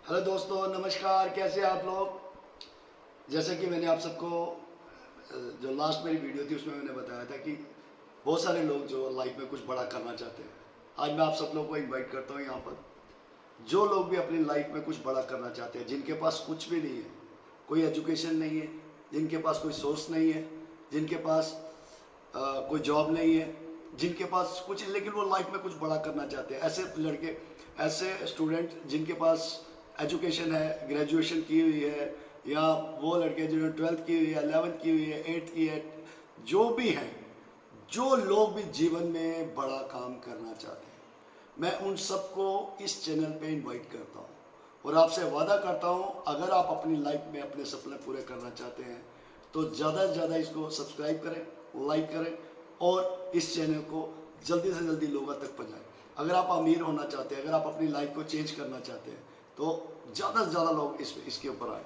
Hello दोस्तों, नमस्कार। कैसे हैं आप लोग। जैसे कि मैंने आप सबको जो लास्ट मेरी वीडियो थी उसमें मैंने बताया था कि बहुत सारे लोग जो लाइफ में कुछ बड़ा करना चाहते हैं। आज मैं आप सब लोगों को इनवाइट करता हूँ यहाँ पर, जो लोग भी अपनी लाइफ में कुछ बड़ा करना चाहते हैं, जिनके पास कुछ भी नहीं है, कोई एजुकेशन नहीं है, जिनके पास कोई सोर्स नहीं है, जिनके पास कोई जॉब नहीं है, जिनके पास कुछ, लेकिन वो लाइफ में कुछ बड़ा करना चाहते हैं। ऐसे लड़के, ऐसे स्टूडेंट जिनके पास एजुकेशन है, ग्रेजुएशन की हुई है, या वो लड़के जिन्होंने 12th की हुई है, 11th की हुई है, 8th की है, जो भी हैं, जो लोग भी जीवन में बड़ा काम करना चाहते हैं, मैं उन सबको इस चैनल पे इनवाइट करता हूँ और आपसे वादा करता हूँ, अगर आप अपनी लाइफ में अपने सपने पूरे करना चाहते हैं तो ज़्यादा से ज़्यादा इसको सब्सक्राइब करें, लाइक करें और इस चैनल को जल्दी से जल्दी लोगों तक पहुँचाएं। अगर आप अमीर होना चाहते हैं, अगर आप अपनी लाइफ को चेंज करना चाहते हैं तो ज़्यादा से ज़्यादा लोग इसके ऊपर आए।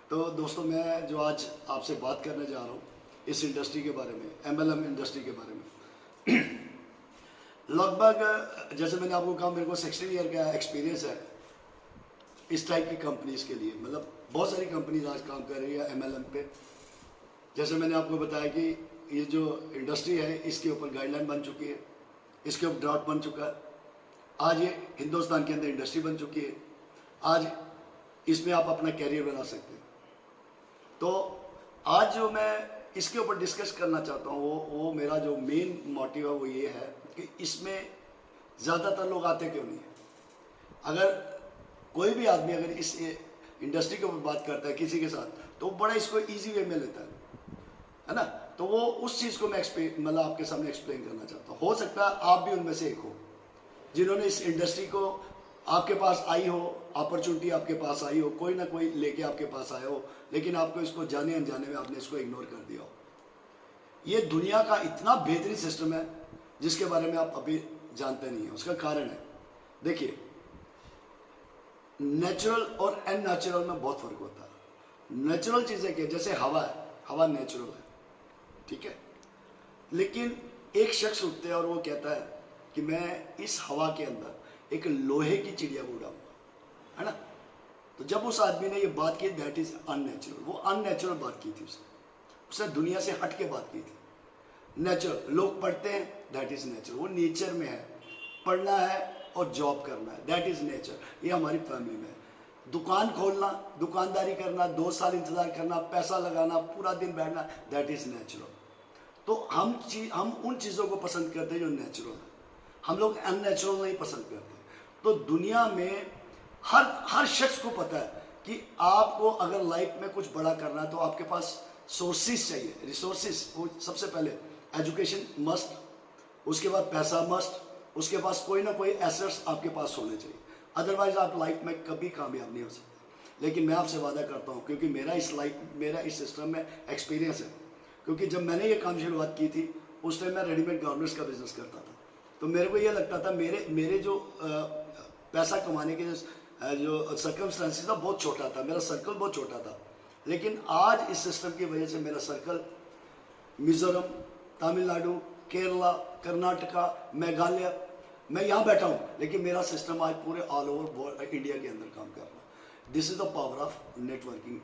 तो दोस्तों, मैं जो आज आपसे बात करने जा रहा हूँ इस इंडस्ट्री के बारे में, MLM इंडस्ट्री के बारे में। लगभग जैसे मैंने आपको कहा, मेरे को 16 ईयर का एक्सपीरियंस है इस टाइप की कंपनीज के लिए। मतलब बहुत सारी कंपनीज आज काम कर रही है MLM पे। जैसे मैंने आपको बताया कि ये जो इंडस्ट्री है इसके ऊपर गाइडलाइन बन चुकी है, इसके ऊपर ड्राफ्ट बन चुका है। आज ये हिंदुस्तान के अंदर इंडस्ट्री बन चुकी है। आज इसमें आप अपना कैरियर बना सकते हैं। तो आज जो मैं इसके ऊपर डिस्कस करना चाहता हूँ वो मेरा जो मेन मोटिव है वो ये है कि इसमें ज़्यादातर लोग आते क्यों नहीं है। अगर कोई भी आदमी अगर इस इंडस्ट्री के ऊपर बात करता है किसी के साथ तो बड़ा इसको ईजी वे में लेता है ना। तो वो उस चीज़ को मैं मतलब आपके सामने एक्सप्लेन करना चाहता हूँ। हो सकता है आप भी उनमें से एक हो जिन्होंने इस इंडस्ट्री को, आपके पास आई हो, अपॉर्चुनिटी आपके पास आई हो, कोई ना कोई लेके आपके पास आया हो, लेकिन आपको इसको जाने अनजाने में आपने इसको इग्नोर कर दिया हो। ये दुनिया का इतना बेहतरीन सिस्टम है जिसके बारे में आप अभी जानते नहीं हैं। उसका कारण है, देखिए, नेचुरल और अननेचुरल में बहुत फर्क होता है। नेचुरल चीज़ें क्या, जैसे हवा है, हवा नेचुरल है, ठीक है। लेकिन एक शख्स उठता है और वो कहता है कि मैं इस हवा के अंदर एक लोहे की चिड़िया को उड़ाऊंगा, है ना। तो जब उस आदमी ने ये बात की, दैट इज अननेचुरल। वो अननेचुरल बात की थी उसने दुनिया से हट के बात की थी। नेचुरल लोग पढ़ते हैं, दैट इज नेचुरल, वो नेचर में है। पढ़ना है और जॉब करना है, दैट इज नेचर। ये हमारी फैमिली में है। दुकान खोलना, दुकानदारी करना, 2 साल इंतजार करना, पैसा लगाना, पूरा दिन बैठना, दैट इज नेचुरल। तो हम उन चीज़ों को पसंद करते हैं जो नेचुरल है। हम लोग अननेचुरल नहीं पसंद करते। तो दुनिया में हर शख्स को पता है कि आपको अगर लाइफ में कुछ बड़ा करना है तो आपके पास सोर्सेस चाहिए, रिसोर्सेस। वो सबसे पहले एजुकेशन मस्ट, उसके बाद पैसा मस्ट, उसके पास कोई ना कोई एसेट्स आपके पास होने चाहिए। अदरवाइज आप लाइफ में कभी कामयाब नहीं हो सकते। लेकिन मैं आपसे वादा करता हूँ, क्योंकि मेरा इस सिस्टम में एक्सपीरियंस है। क्योंकि जब मैंने ये काम शुरुआत की थी उस टाइम मैं रेडीमेड गारमेंट्स का बिजनेस करता था। तो मेरे को ये लगता था मेरे जो पैसा कमाने के जो सर्कमस्टेंसेस था बहुत छोटा था, मेरा सर्कल बहुत छोटा था। लेकिन आज इस सिस्टम की वजह से मेरा सर्कल मिजोरम, तमिलनाडु, केरला, कर्नाटका, मेघालय, मैं यहाँ बैठा हूँ, लेकिन मेरा सिस्टम आज पूरे ऑल ओवर इंडिया के अंदर काम कर रहा है। This is the power of networking,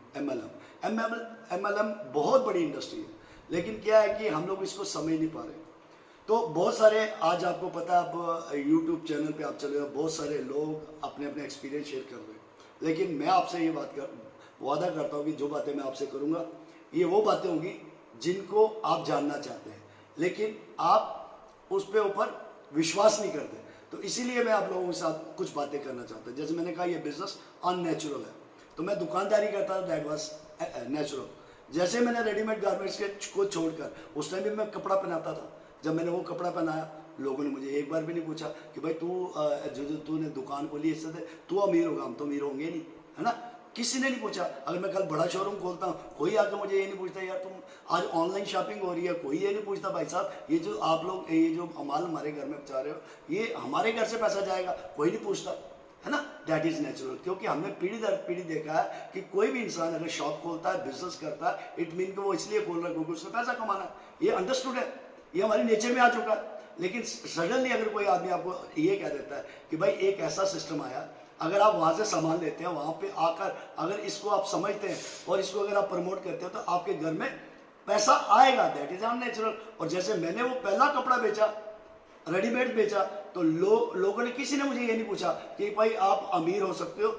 MLM बहुत बड़ी इंडस्ट्री है, लेकिन क्या है कि हम लोग इसको समझ नहीं पा रहे। तो बहुत सारे, आज आपको पता है, आप YouTube चैनल पे आप चले हो, बहुत सारे लोग अपने अपने एक्सपीरियंस शेयर कर रहे हैं। लेकिन मैं आपसे ये वादा करता हूँ कि जो बातें मैं आपसे करूँगा ये वो बातें होंगी जिनको आप जानना चाहते हैं, लेकिन आप उस पे ऊपर विश्वास नहीं करते। तो इसीलिए मैं आप लोगों के साथ कुछ बातें करना चाहता हूँ। जैसे मैंने कहा, ये बिजनेस अननेचुरल है। तो मैं दुकानदारी करता था, दैट वाज नेचुरल। जैसे मैंने रेडीमेड गारमेंट्स को छोड़कर, उस टाइम भी मैं कपड़ा पहनाता था। जब मैंने वो कपड़ा पहनाया, लोगों ने मुझे एक बार भी नहीं पूछा कि भाई तू जो तूने दुकान खोली इससे तू अमीर होगा, हम तो अमीर होंगे नहीं, है ना। किसी ने नहीं पूछा। अगर मैं कल बड़ा शोरूम खोलता हूँ, कोई आकर मुझे ये नहीं पूछता यार तुम आज ऑनलाइन शॉपिंग हो रही है, कोई ये नहीं पूछता भाई साहब ये जो आप लोग ये जो माल हमारे घर में पहुँचा रहे हो ये हमारे घर से पैसा जाएगा, कोई नहीं पूछता, है ना। That is natural. क्योंकि हमने पीढ़ी दर पीढ़ी देखा है कि कोई भी इंसान अगर शॉप खोलता है, बिजनेस करता है, इट मीन कि वो इसलिए खोल रहा है क्योंकि उसमें पैसा कमाना है। ये अंडरस्टूड है, ये हमारे नेचर में आ चुका है। लेकिन सडनली अगर कोई आदमी आपको ये कह देता है कि भाई एक ऐसा सिस्टम आया, अगर आप वहाँ से सामान लेते हैं, वहाँ पे आकर अगर इसको आप समझते हैं और इसको अगर आप प्रमोट करते हैं तो आपके घर में पैसा आएगा। That is unnatural. और जैसे मैंने वो पहला कपड़ा बेचा, रेडीमेड बेचा, तो लोगों ने, किसी ने मुझे ये नहीं पूछा कि भाई आप अमीर हो सकते हो,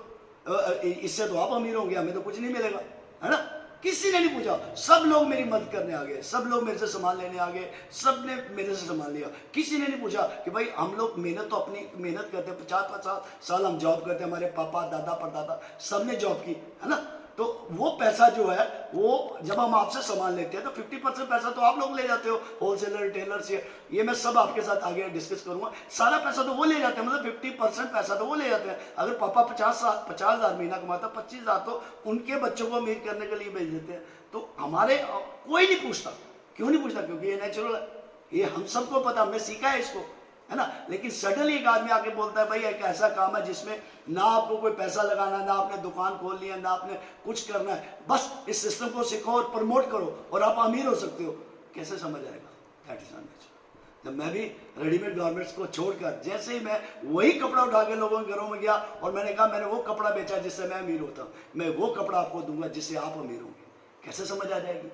इससे तो आप अमीर होंगे, हमें तो कुछ नहीं मिलेगा, है ना। किसी ने नहीं पूछा, सब लोग मेरी मदद करने आ गए, सब लोग मेरे से सामान लेने आ गए, सब ने मेरे से सामान लिया। किसी ने नहीं पूछा कि भाई हम लोग मेहनत तो अपनी मेहनत करते हैं, 50-50 साल हम जॉब करते हैं, हमारे पापा दादा परदादा सब ने जॉब की, है ना। तो वो पैसा जो है, वो जब हम आपसे सामान लेते हैं तो 50% पैसा तो आप लोग ले जाते हो, होलसेलर रिटेलर से, ये मैं सब आपके साथ आगे डिस्कस करूंगा। सारा पैसा तो वो ले जाते हैं, मतलब 50% पैसा तो वो ले जाते हैं। अगर पापा 50,000 महीना कमाता, 25,000 तो उनके बच्चों को अमीर करने के लिए भेज देते हैं। तो हमारे कोई नहीं पूछता। क्यों नहीं पूछता? क्योंकि ये नेचुरल है, ये हम सबको पता, हमने सीखा है इसको, है ना। लेकिन सडनली एक आदमी आके बोलता है भाई एक ऐसा काम है जिसमें ना आपको कोई पैसा लगाना, ना आपने दुकान खोल लिया, ना आपने कुछ करना है, बस इस सिस्टम को सीखो और प्रमोट करो और आप अमीर हो सकते हो। कैसे समझ आएगा? That is unnatural. जब मैं भी रेडीमेड गारमेंट्स को छोड़कर, जैसे ही मैं वही कपड़ा उठा के लोगों के घरों में गया और मैंने कहा मैंने वो कपड़ा बेचा जिससे मैं अमीर होता हूँ, मैं वो कपड़ा आपको दूंगा जिससे आप अमीर होंगे, कैसे समझ आ जाएगी?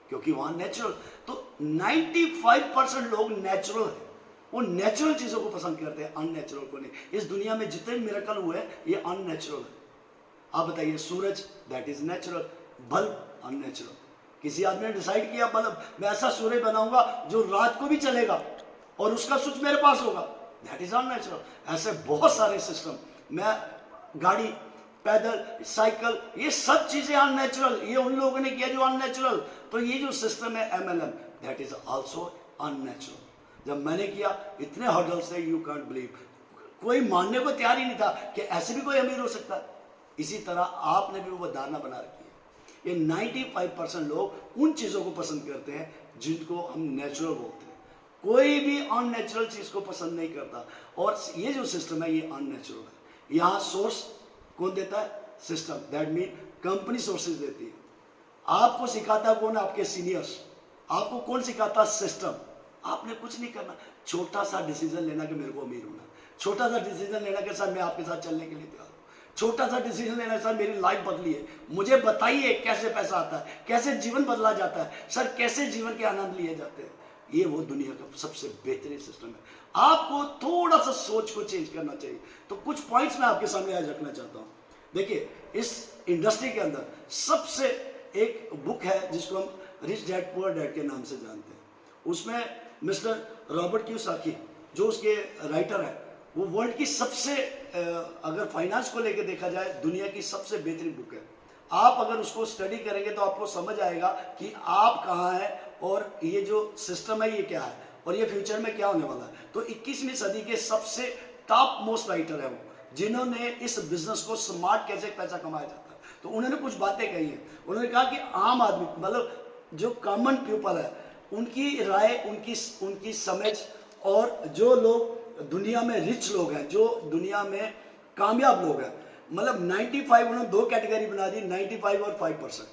क्योंकि वहां नेचुरल। तो 95% लोग नेचुरल है, वो नेचुरल चीजों को पसंद करते हैं, अननेचुरल को नहीं। इस दुनिया में जितने मिरेकल हुए ये अननेचुरल है। आप बताइए, सूरज that is natural, bulb unnatural. किसी आदमी ने डिसाइड किया बल्ब, मैं ऐसा सूरज बनाऊंगा जो रात को भी चलेगा और उसका स्विच मेरे पास होगा, दैट इज अननेचुरल। ऐसे बहुत सारे सिस्टम, मैं गाड़ी, पैदल, साइकिल, ये सब चीजें अननेचुरल, ये उन लोगों ने किया जो अननेचुरल। तो ये जो सिस्टम है MLM, that is also unnatural. जब मैंने किया, इतने हर्डल्स थे, यू कांट बिलीव, कोई मानने को तैयार ही नहीं था कि ऐसे भी कोई अमीर हो सकता है। इसी तरह आपने भी वो धारणा बना रखी है। ये 95% लोग उन चीजों को पसंद करते हैं जिनको हम नेचुरल बोलते हैं। कोई भी अननेचुरल चीज को पसंद नहीं करता। और ये जो सिस्टम है ये अननेचुरल है। यहाँ सोर्स कौन देता है? System. That mean company sources देती है। आपको सिखाता कौन? आपके सीनियर्स। आपको कौन सिखाता? सिस्टम। आपने कुछ नहीं करना, छोटा सा डिसीजन लेना कि मेरे को अमीर होना, छोटा सा डिसीजन लेना कि सर मैं आपके साथ चलने के लिए तैयार हूं, छोटा सा डिसीजन लेना सर मेरी लाइफ बदली है, मुझे बताइए कैसे पैसा आता है, कैसे जीवन बदला जाता है, सर कैसे जीवन के आनंद लिए जाते हैं। ये वो दुनिया का सबसे बेहतरीन सिस्टम है। आपको थोड़ा सा सोच को चेंज करना चाहिए। तो कुछ पॉइंट्स मैं आपके सामने आज रखना चाहता हूं। देखिए, इस इंडस्ट्री के अंदर सबसे एक बुक है जिसको हम रिच डैड पुअर डैड के नाम से जानते हैं। उसमें मिस्टर रॉबर्ट कियोसाकी जो उसके राइटर है, वो वर्ल्ड की सबसे, अगर फाइनेंस को लेकर देखा जाए, दुनिया की सबसे बेहतरीन बुक है। आप अगर उसको स्टडी करेंगे तो आपको समझ आएगा कि आप कहाँ हैं और ये जो सिस्टम है ये क्या है और ये फ्यूचर में क्या होने वाला है। तो 21वीं सदी के सबसे टॉप मोस्ट राइटर है वो, जिन्होंने इस बिजनेस को स्मार्ट कैसे पैसा कमाया जाता है। तो उन्होंने कुछ बातें कही हैं। उन्होंने कहा कि आम आदमी, मतलब जो कॉमन पीपल है, उनकी राय, उनकी समझ, और जो लोग दुनिया में रिच लोग हैं, जो दुनिया में कामयाब लोग हैं, मतलब 95, उन्होंने दो कैटेगरी बना दी, 95 और 5%।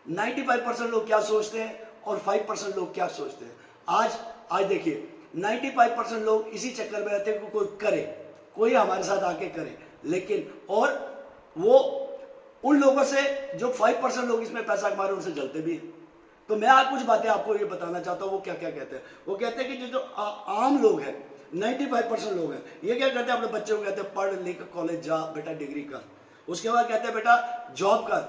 95% लोग क्या सोचते हैं और 5% लोग क्या सोचते हैं। आज देखिए, 95% लोग इसी चक्कर में रहते हैं कि कोई करे, कोई हमारे साथ आके करे, लेकिन और वो उन लोगों से जो 5% लोग इसमें पैसा कमा रहे हैं उनसे जलते भी हैं। तो मैं आज कुछ बातें आपको ये बताना चाहता हूँ। वो क्या क्या कहते हैं? वो कहते हैं कि जो आम लोग हैं, 95% लोग हैं, ये क्या करते हैं? अपने बच्चों को कहते हैं पढ़ लिख कॉलेज जा बेटा, डिग्री कर। उसके बाद कहते हैं बेटा जॉब कर,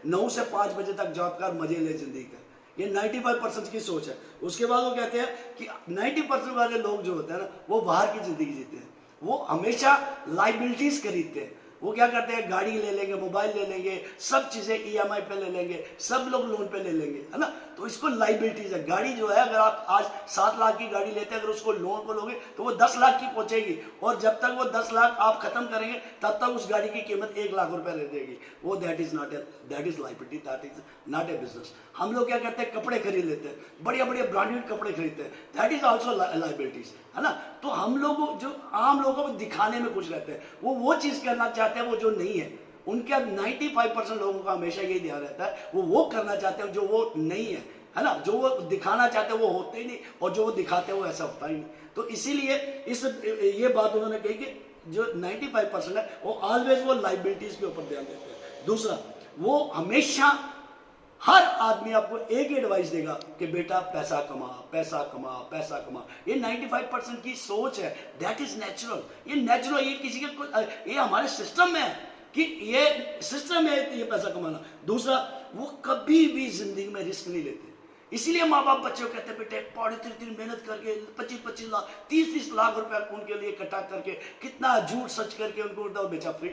9 से 5 बजे तक जॉब कर, मजे ले जिंदगी कर। ये 95% की सोच है। उसके बाद वो कहते हैं कि 90% वाले लोग जो होते हैं ना, वो बाहर की जिंदगी जीते हैं। वो हमेशा लाइबिलिटीज खरीदते हैं। वो क्या करते हैं? गाड़ी ले लेंगे, मोबाइल ले लेंगे, सब चीजें EMI पे ले लेंगे, सब लोग लोन पे ले लेंगे, है ना। तो इसको लाइबिलिटीज है। गाड़ी जो है, अगर आप आज 7 लाख की गाड़ी लेते हैं, अगर उसको लोन को लोगे तो वो 10 लाख की पहुंचेगी, और जब तक वो 10 लाख आप खत्म करेंगे तब तक उस गाड़ी की कीमत 1 लाख रुपए रह जाएगी। वो that is liability, that is not a business. हम लोग क्या करते हैं? कपड़े खरीद लेते हैं, बढ़िया बढ़िया ब्रांडेड कपड़े खरीदते हैं, दैट इज ऑल्सो लाइबिलिटीज, है ना। तो हम लोग जो आम लोगों को दिखाने में कुछ रहते हैं, वो चीज करना चाहते हैं वो जो नहीं है। उनके 95% लोगों का हमेशा यही ध्यान रहता है, वो करना चाहते हैं जो वो नहीं है ना। जो वो दिखाना चाहते हैं वो होते ही नहीं, और जो वो दिखाते हैं वो ऐसा होता ही नहीं। तो इसीलिए ये बात उन्होंने कही कि जो 95% है वो ऑलवेज वो लाइबिलिटीज के ऊपर ध्यान देते हैं। दूसरा, वो हमेशा हर आदमी आपको एक ही एडवाइस देगा कि बेटा पैसा कमा, पैसा कमा, पैसा कमा। ये 95% की सोच है, दैट इज नेचुरल। ये नेचुरल, ये किसी के, ये हमारे सिस्टम में है कि ये सिस्टम है ये पैसा कमाना। दूसरा, वो कभी भी जिंदगी में रिस्क नहीं लेते। इसीलिए माँ बाप बच्चों को कहते हैं बेटे पौड़ी तीन मेहनत करके 25-25 लाख 30-30 लाख रुपया उनके लिए इकट्ठा करके कितना झूठ सच करके उनको दो बेचा फ्री।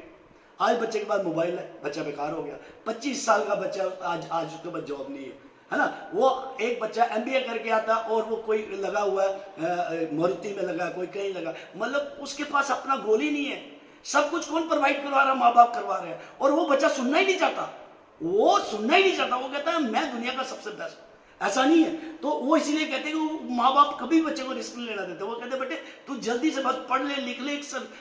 आज बच्चे के पास मोबाइल है, बच्चा बेकार हो गया। 25 साल का बच्चा आज उसके पास जॉब नहीं है ना। वो एक बच्चा MBA करके आता और वो कोई लगा हुआ है मारुति में लगा, कोई कहीं लगा, मतलब उसके पास अपना गोल ही नहीं है। सब कुछ कौन प्रोवाइड करवा रहा है? माँ बाप करवा रहे हैं। और वो बच्चा सुनना ही नहीं चाहता, वो सुनना ही नहीं चाहता। वो कहता है मैं दुनिया का सबसे बेस्ट। ऐसा नहीं है। तो वो इसीलिए कहते हैं कि माँ बाप कभी बच्चे को रिस्क नहीं लेना देते। वो कहते हैं बेटे तू जल्दी से बस पढ़ ले, लिख ले,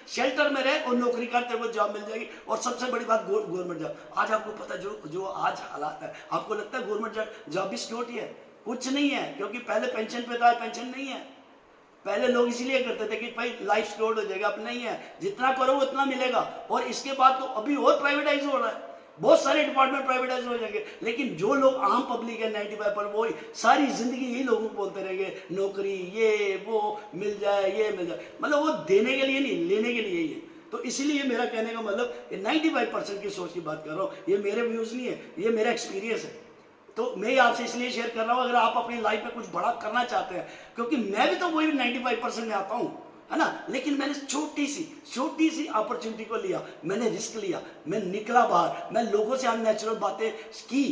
शेल्टर में रहे और नौकरी कर, तेरे को जॉब मिल जाएगी। और सबसे बड़ी बात गवर्नमेंट जॉब। आज आपको पता है जो आज हालात है, आपको लगता है गवर्नमेंट जॉब भी सिक्योरिटी है? कुछ नहीं है, क्योंकि पहले पेंशन पे था, पेंशन नहीं है। पहले लोग इसीलिए करते थे कि भाई लाइफ सिक्योर्ड हो जाएगा, अब नहीं है। जितना करो उतना मिलेगा। और इसके बाद तो अभी और प्राइवेटाइज हो रहा है, बहुत सारे डिपार्टमेंट प्राइवेटाइज हो जाएंगे। लेकिन जो लोग आम पब्लिक है 95% वो सारी जिंदगी यही लोगों को बोलते रहेंगे नौकरी ये वो मिल जाए, ये मिल जाए। मतलब वो देने के लिए नहीं, लेने के लिए ही है। तो इसीलिए मेरा कहने का मतलब 95% की सोच की बात कर रहा हूँ। ये मेरे व्यूज नहीं है, ये मेरा एक्सपीरियंस है। तो मैं आपसे इसलिए शेयर कर रहा हूँ, अगर आप अपनी लाइफ में कुछ बड़ा करना चाहते हैं, क्योंकि मैं भी तो वही 95% में आता हूँ, है ना। लेकिन मैंने छोटी सी अपॉर्चुनिटी को लिया, मैंने रिस्क लिया, मैं निकला बाहर, मैं लोगों से अननेचुरल बातें की।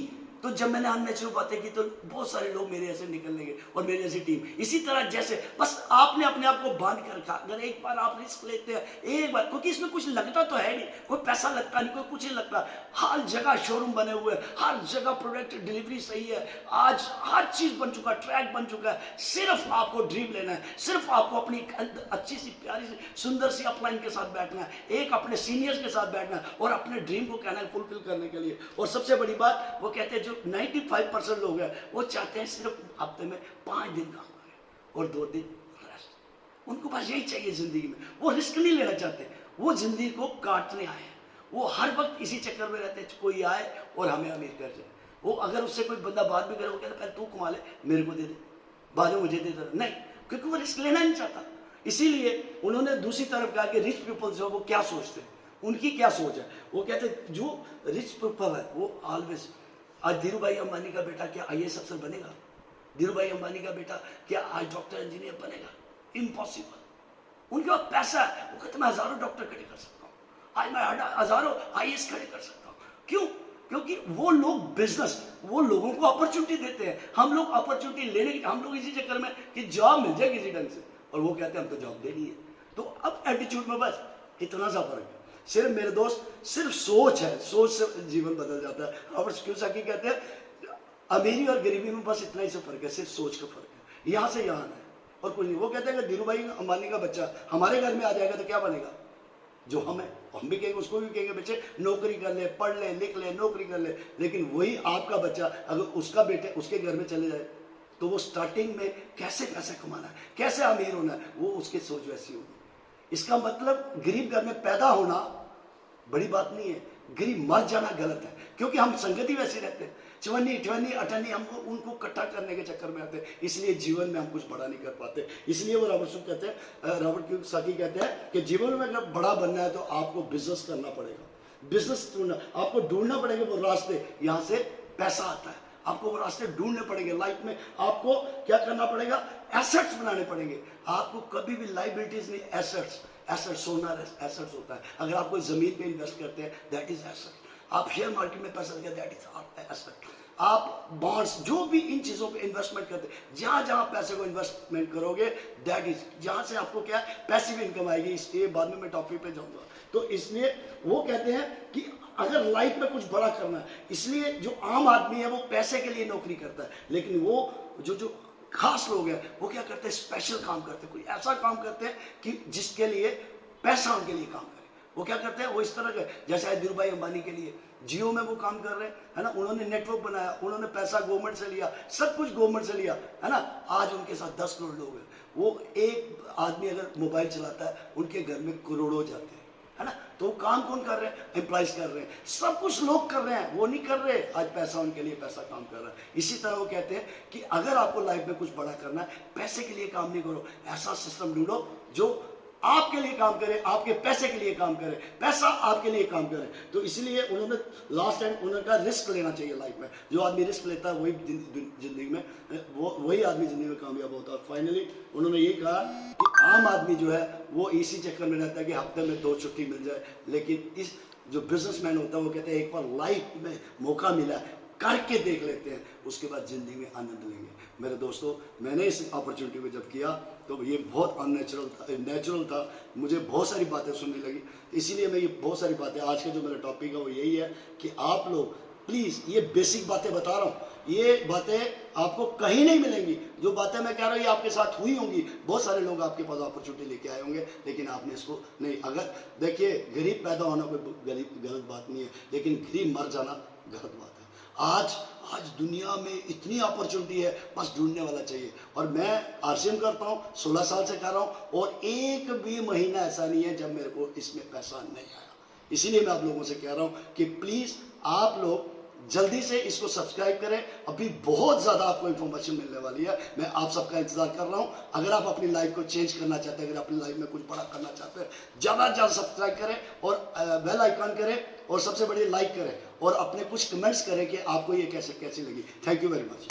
तो जब मैंने अननेचुरल बातें की तो बहुत सारे लोग मेरे ऐसे निकल लेंगे और मेरी ऐसी टीम। इसी तरह जैसे बस आपने अपने आप को बांध कर रखा। अगर एक बार आप रिस्क लेते हैं, एक बार, क्योंकि इसमें कुछ लगता तो है नहीं, कोई पैसा लगता नहीं, कोई कुछ नहीं लगता। हर जगह शोरूम बने हुए हैं, हर जगह प्रोडक्ट डिलीवरी सही है, आज हर चीज बन चुका, ट्रैक बन चुका है। सिर्फ आपको ड्रीम लेना है, सिर्फ आपको अपनी अच्छी सी प्यारी सी सुंदर सी अपलाइन के साथ बैठना है, एक अपने सीनियर्स के साथ बैठना है और अपने ड्रीम को कहना है फुलफिल करने के लिए। और सबसे बड़ी बात वो कहते हैं जो 95% लोग हैं वो चाहते हैं सिर्फ हफ्ते में 5 दिन काम करें और 2 दिन रेस्ट। उनको बस यही चाहिए जिंदगी में, वो रिस्क नहीं लेना चाहते, वो जिंदगी को काटने आए हैं। वो हर वक्त इसी चक्कर में रहते हैं, कोई आए और हमें अमीर कर जाए। वो अगर उससे कोई बंदा बात भी करे, वो कहता पहले तू कमा ले, मेरे को दे दे, बाद में मुझे दे दे। नहीं, क्योंकि वो रिस्क लेना नहीं चाहता। इसीलिए उन्होंने दूसरी तरफ कहा कि रिच पीपल जो वो क्या सोचते हैं, उनकी क्या सोच है। वो कहते हैं जो रिच पीपल है वो ऑलवेज, आज धीरू भाई अंबानी का बेटा क्या IAS अफसर बनेगा? धीरू भाई अंबानी का बेटा क्या आज डॉक्टर इंजीनियर बनेगा? इम्पॉसिबल। उनके पास पैसा है, वो कहते मैं हजारों डॉक्टर खड़े कर सकता हूँ, आज मैं हजारों IAS खड़े कर सकता हूँ। क्यों? क्योंकि वो लोग बिजनेस, वो लोगों को अपॉर्चुनिटी देते हैं। हम लोग अपॉर्चुनिटी लेने की, हम लोग इसी चक्कर में कि जॉब मिल जाए किसी ढंग से, और वो कहते हैं हम तो जॉब देनी है। तो अब एटीट्यूड में बस इतना सा फर्क है। सिर्फ मेरे दोस्त, सिर्फ सोच है, सोच से जीवन बदल जाता है। रॉबर्ट कियोसाकी कहते हैं अमीरी और गरीबी में बस इतना ही से फर्क है, सिर्फ सोच का फर्क है, यहाँ से यहाँ है और कुछ नहीं। वो कहते हैं कि धीरू भाई अंबानी का बच्चा हमारे घर में आ जाएगा तो क्या बनेगा? जो हम है, हम भी कहेंगे, उसको भी कहेंगे बच्चे नौकरी कर ले, पढ़ ले, लिख ले, नौकरी कर ले। लेकिन वही आपका बच्चा अगर उसका बेटे उसके घर में चले जाए तो वो स्टार्टिंग में कैसे पैसा कमाना है, कैसे अमीर होना है, वो उसकी सोच वैसी होगी। इसका मतलब गरीब घर में पैदा होना बड़ी बात नहीं है, गरीब मर जाना गलत है, क्योंकि हम संगति वैसे रहते हैं, चवन्नी ठवन्नी अठन्नी, हमको उनको इकट्ठा करने के चक्कर में आते हैं, इसलिए जीवन में हम कुछ बड़ा नहीं कर पाते। इसलिए वो रॉबर्ट कियोसाकी कहते हैं कि जीवन में अगर बड़ा बनना है तो आपको बिजनेस करना पड़ेगा, बिजनेस ढूंढना, आपको ढूंढना पड़ेगा वो रास्ते, यहाँ से पैसा आता है, आपको वो रास्ते ढूंढने पड़ेंगे। लाइफ में आपको क्या करना पड़ेगा? एसेट्स बनाने पड़ेंगे। आपको कभी भी लाइबिलिटीज नहीं, एसेट्स। एसेट सोना एसेट्स होता है। अगर आप कोई जमीन पे इन्वेस्ट करते हैं दैट इज एसेट, आप शेयर मार्केट में पैसा लगाते दैट इज एसेट, आप बॉन्ड्स जो भी इन चीजों पे इन्वेस्टमेंट करते हैं, जहां जहां पैसे को इन्वेस्टमेंट करोगे दैट इज जहां से आपको क्या पैसिव इनकम आएगी। इसलिए बाद में मैं टॉपिक पे जाऊंगा। तो इसलिए वो कहते हैं कि अगर लाइफ में कुछ बड़ा करना है, इसलिए जो आम आदमी है वो पैसे के लिए नौकरी करता है, लेकिन वो जो खास लोग हैं वो क्या करते हैं? स्पेशल काम करते हैं, कोई ऐसा काम करते हैं कि जिसके लिए पैसा उनके लिए काम करे। वो क्या करते हैं? वो इस तरह के, जैसे धीरू भाई अंबानी के लिए जियो में वो काम कर रहे हैं, है ना, उन्होंने नेटवर्क बनाया, उन्होंने पैसा गवर्नमेंट से लिया, सब कुछ गवर्नमेंट से लिया, है ना। आज उनके साथ 10 करोड़ लोग हैं, वो एक आदमी अगर मोबाइल चलाता है उनके घर में करोड़ों जाते हैं, है ना। तो काम कौन कर रहे हैं? एम्प्लॉइज कर रहे हैं, सब कुछ लोग कर रहे हैं, वो नहीं कर रहे। आज पैसा उनके लिए, पैसा काम कर रहा है। इसी तरह वो कहते हैं कि अगर आपको लाइफ में कुछ बड़ा करना है, पैसे के लिए काम नहीं करो, ऐसा सिस्टम ढूंढो जो आपके लिए काम करे, आपके पैसे के लिए काम करे, पैसा आपके लिए काम करे। तो इसलिए उन्होंने लास्ट टाइम उन्होंने कहा रिस्क लेना चाहिए लाइफ में। जो आदमी रिस्क लेता है वही जिंदगी में, वही आदमी जिंदगी में कामयाब होता है। फाइनली उन्होंने ये कहा कि आम आदमी जो है वो इसी चक्कर में रहता है कि हफ्ते में 2 छुट्टी मिल जाए, लेकिन इस जो बिजनेसमैन होता है वो कहते हैं एक बार लाइफ में मौका मिला है, करके देख लेते हैं, उसके बाद ज़िंदगी में आनंद लेंगे। मेरे दोस्तों, मैंने इस अपॉर्चुनिटी को जब किया तो ये बहुत अननेचुरल था, नेचुरल था। मुझे बहुत सारी बातें सुनने लगी, इसीलिए मैं ये बहुत सारी बातें, आज का जो मेरा टॉपिक है वो यही है कि आप लोग प्लीज़, ये बेसिक बातें बता रहा हूँ, ये बातें आपको कहीं नहीं मिलेंगी। जो बातें मैं कह रहा हूँ ये आपके साथ हुई होंगी। बहुत सारे लोग आपके पास अपॉर्चुनिटी लेके आए होंगे, लेकिन आपने इसको नहीं। अगर देखिए, गरीब पैदा होना कोई गलत बात नहीं है, लेकिन गरीब मर जाना गलत बात है। आज दुनिया में इतनी अपॉर्चुनिटी है, बस ढूंढने वाला चाहिए। और मैं आरसीएम करता हूँ, 16 साल से कर रहा हूँ, और एक भी महीना ऐसा नहीं है जब मेरे को इसमें पैसा नहीं आया। इसीलिए मैं आप लोगों से कह रहा हूँ कि प्लीज़ आप लोग जल्दी से इसको सब्सक्राइब करें। अभी बहुत ज़्यादा आपको इन्फॉर्मेशन मिलने वाली है, मैं आप सबका इंतजार कर रहा हूँ। अगर आप अपनी लाइफ को चेंज करना चाहते हैं, अगर अपनी लाइफ में कुछ बड़ा करना चाहते हैं, ज़्यादा से ज़्यादा सब्सक्राइब करें और बेल आइकन करें, और सबसे बड़ी लाइक करें, और अपने कुछ कमेंट्स करें कि आपको ये कैसी लगी। Thank you very much.